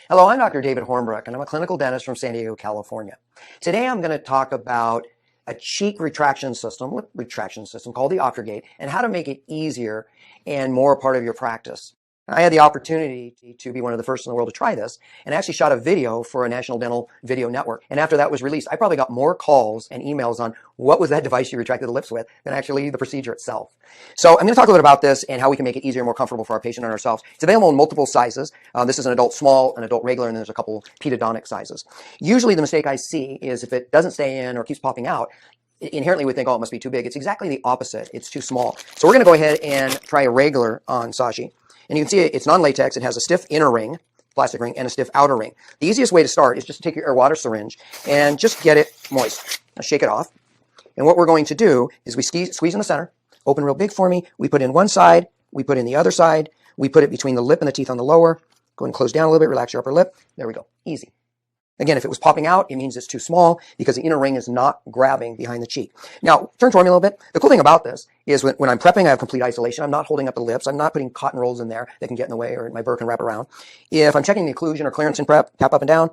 Hello, I'm Dr. David Hornbrook, and I'm a clinical dentist from San Diego, California. Today I'm going to talk about a cheek retraction system, lip retraction system called the OptraGate, and how to make it easier and more a part of your practice. I had the opportunity to be one of the first in the world to try this, and I actually shot a video for a national dental video network. And after that was released, I probably got more calls and emails on what was that device you retracted the lips with than actually the procedure itself. So I'm going to talk a little bit about this and how we can make it easier and more comfortable for our patient and ourselves. It's available in multiple sizes. This is an adult small, an adult regular, and there's a couple pedodontic sizes. Usually the mistake I see is if it doesn't stay in or keeps popping out, inherently we think, oh, it must be too big. It's exactly the opposite. It's too small. So we're going to go ahead and try a regular on Sashi. And you can see it's non-latex. It has a stiff inner ring, plastic ring, and a stiff outer ring. The easiest way to start is just to take your air water syringe and just get it moist. Now shake it off. And what we're going to do is we squeeze in the center, open real big for me. We put in one side, we put in the other side, we put it between the lip and the teeth on the lower. Go ahead and close down a little bit, relax your upper lip. There we go. Easy. Again, if it was popping out, it means it's too small because the inner ring is not grabbing behind the cheek. Now, turn toward me a little bit. The cool thing about this is when I'm prepping, I have complete isolation. I'm not holding up the lips. I'm not putting cotton rolls in there that can get in the way or my burr can wrap around. If I'm checking the occlusion or clearance in prep, tap up and down,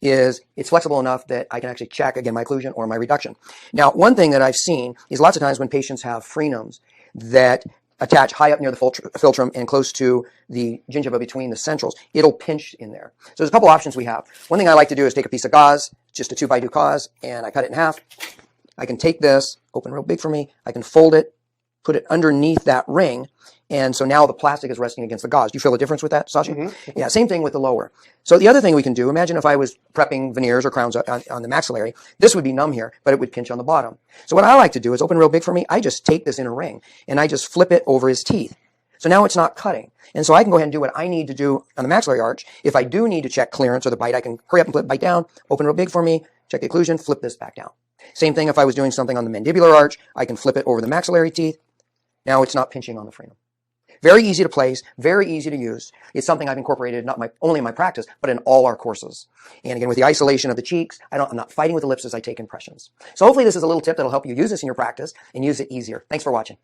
it's flexible enough that I can actually check, again, my occlusion or my reduction. Now, one thing that I've seen is lots of times when patients have frenums that attach high up near the philtrum and close to the gingiva between the centrals, it'll pinch in there. So there's a couple options we have. One thing I like to do is take a piece of gauze, just a 2x2 gauze, and I cut it in half. I can take this, open real big for me, I can fold it, put it underneath that ring, and so now the plastic is resting against the gauze. Do you feel a difference with that, Sashi? Mm-hmm. Yeah, same thing with the lower. So the other thing we can do, imagine if I was prepping veneers or crowns on the maxillary, this would be numb here, but it would pinch on the bottom. So what I like to do is open real big for me, I just take this inner ring, and I just flip it over his teeth. So now it's not cutting. And so I can go ahead and do what I need to do on the maxillary arch. If I do need to check clearance or the bite, I can hurry up and flip bite down, open real big for me, check the occlusion, flip this back down. Same thing if I was doing something on the mandibular arch, I can flip it over the maxillary teeth. Now it's not pinching on the frenum. Very easy to place, very easy to use. It's something I've incorporated not only in my practice, but in all our courses. And again, with the isolation of the cheeks, I'm not fighting with the lips as I take impressions. So hopefully this is a little tip that'll help you use this in your practice and use it easier. Thanks for watching.